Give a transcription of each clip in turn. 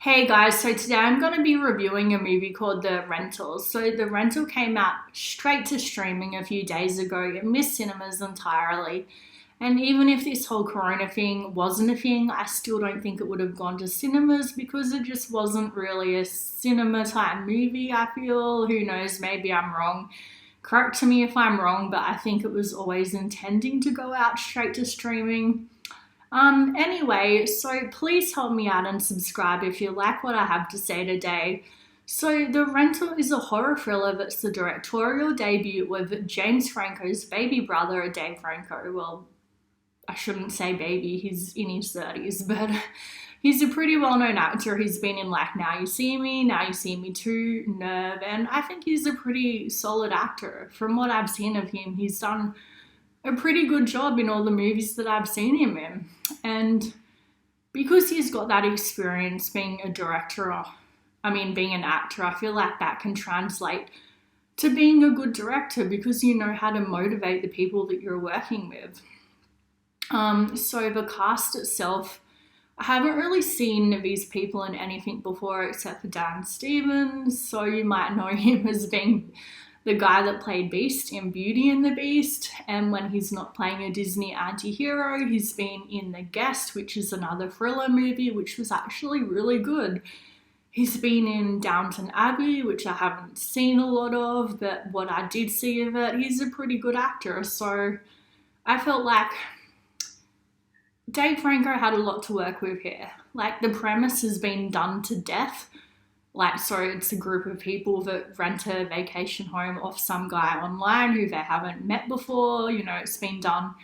Hey guys, so today I'm going to be reviewing a movie called The Rental. So The Rental came out straight to streaming a few days ago. It missed cinemas entirely. And even if this whole corona thing wasn't a thing, I still don't think it would have gone to cinemas because it just wasn't really a cinema type movie, I feel. Who knows, maybe I'm wrong. Correct me if I'm wrong, but I think it was always intending to go out straight to streaming. Anyway, so please help me out and subscribe if you like what I have to say today. So, The Rental is a horror thriller that's the directorial debut with James Franco's baby brother, Dave Franco. Well, I shouldn't say baby, he's in his 30s, but he's a pretty well known actor. He's been in like Now You See Me, Now You See Me Too, Nerve, and I think he's a pretty solid actor. From what I've seen of him, he's done a pretty good job in all the movies that I've seen him in. And because he's got that experience being a director, being an actor, I feel like that can translate to being a good director because you know how to motivate the people that you're working with. So the cast itself, I haven't really seen these people in anything before except for Dan Stevens, so you might know him as being the guy that played Beast in Beauty and the Beast, and when he's not playing a Disney anti-hero, he's been in The Guest, which is another thriller movie, which was actually really good. He's been in Downton Abbey, which I haven't seen a lot of, but what I did see of it, he's a pretty good actor, so I felt like Dave Franco had a lot to work with here. Like, the premise has been done to death. So it's a group of people that rent a vacation home off some guy online who they haven't met before. You know, it's been done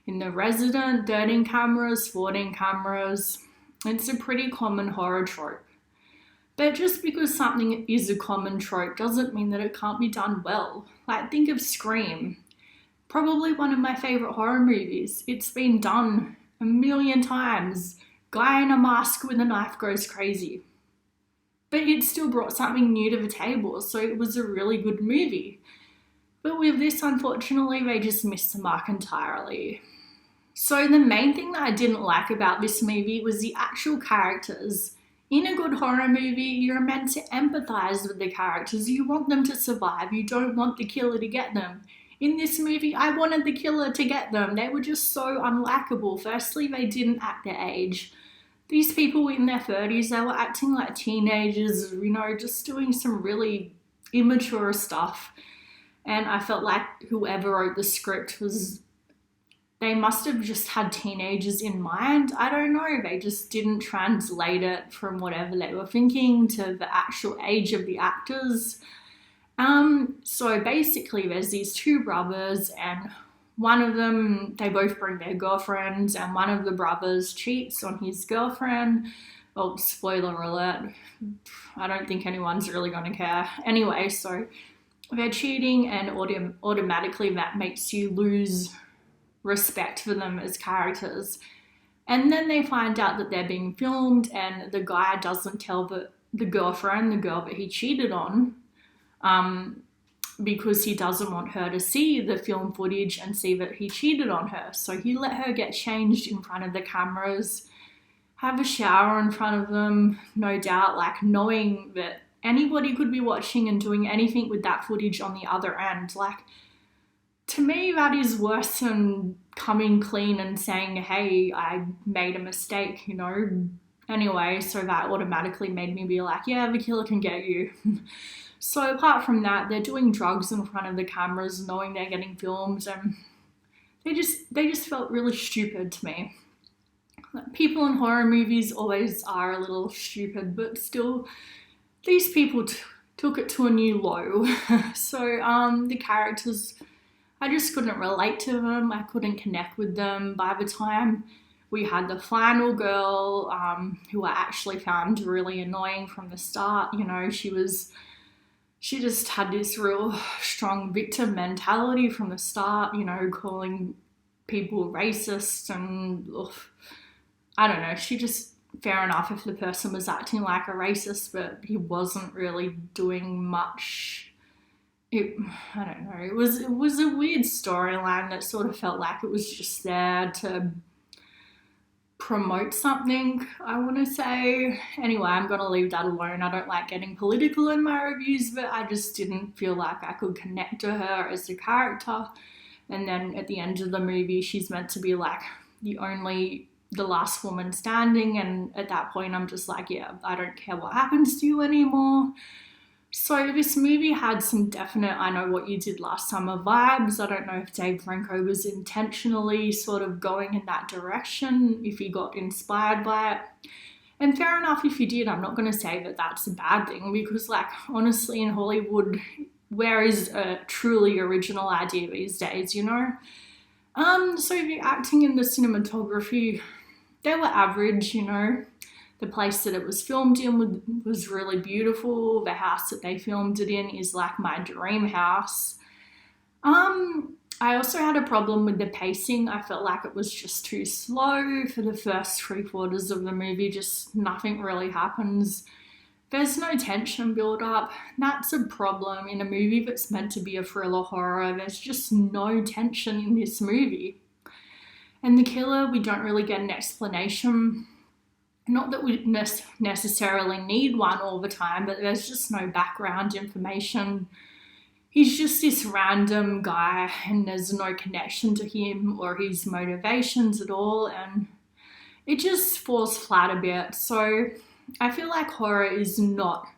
in The Resident, 13 cameras, 14 cameras. It's a pretty common horror trope. But just because something is a common trope doesn't mean that it can't be done well. Like, think of Scream. Probably one of my favourite horror movies. It's been done a million times. Guy in a mask with a knife goes crazy. But it still brought something new to the table, so it was a really good movie. But with this, unfortunately, they just missed the mark entirely. So the main thing that I didn't like about this movie was the actual characters. In a good horror movie, you're meant to empathise with the characters. You want them to survive. You don't want the killer to get them. In this movie, I wanted the killer to get them. They were just so unlikable. Firstly, they didn't act their age. These people in their 30s, they were acting like teenagers, you know, just doing some really immature stuff. And I felt like whoever wrote the script they must have just had teenagers in mind. I don't know, they just didn't translate it from whatever they were thinking to the actual age of the actors. So basically there's these two brothers and one of them, they both bring their girlfriends, and one of the brothers cheats on his girlfriend. Well, spoiler alert, I don't think anyone's really going to care. Anyway, so they're cheating, and automatically that makes you lose respect for them as characters. And then they find out that they're being filmed, and the guy doesn't tell the girlfriend, the girl that he cheated on, because he doesn't want her to see the film footage and see that he cheated on her. So he let her get changed in front of the cameras, have a shower in front of them, no doubt, like knowing that anybody could be watching and doing anything with that footage on the other end. Like, to me, that is worse than coming clean and saying, hey, I made a mistake, you know. Anyway, so that automatically made me be like, yeah, the killer can get you. So apart from that, they're doing drugs in front of the cameras, knowing they're getting filmed, and they just felt really stupid to me. Like, people in horror movies always are a little stupid, but still, these people took it to a new low. So the characters, I just couldn't relate to them. I couldn't connect with them. By the time we had the final girl, who I actually found really annoying from the start, you know, she just had this real strong victim mentality from the start, you know, calling people racist and, I don't know, fair enough if the person was acting like a racist, but he wasn't really doing much. I don't know, it was a weird storyline that sort of felt like it was just there to promote something, I want to say. Anyway, I'm going to leave that alone. I don't like getting political in my reviews, but I just didn't feel like I could connect to her as a character. And then at the end of the movie, she's meant to be like the last woman standing, and at that point I'm just like, yeah, I don't care what happens to you anymore. So this movie had some definite I Know What You Did Last Summer vibes. I don't know if Dave Franco was intentionally sort of going in that direction, if he got inspired by it. And fair enough if he did. I'm not going to say that that's a bad thing, because like honestly in Hollywood, where is a truly original idea these days, you know? So the acting and the cinematography, they were average, you know. The place that it was filmed in was really beautiful. The house that they filmed it in is like my dream house. I also had a problem with the pacing. I felt like it was just too slow for the first 3/4 of the movie. Just nothing really happens. There's no tension build up. That's a problem in a movie that's meant to be a thriller horror. There's just no tension in this movie. And the killer, we don't really get an explanation. Not that we necessarily need one all the time, but there's just no background information. He's just this random guy and there's no connection to him or his motivations at all, and it just falls flat a bit. So I feel like horror is not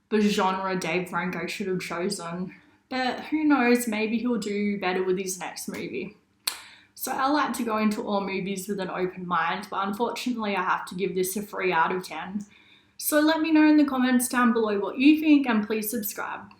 the genre Dave Franco should have chosen, but who knows, maybe he'll do better with his next movie. So I like to go into all movies with an open mind, but unfortunately I have to give this a 3 out of 10. So let me know in the comments down below what you think, and please subscribe.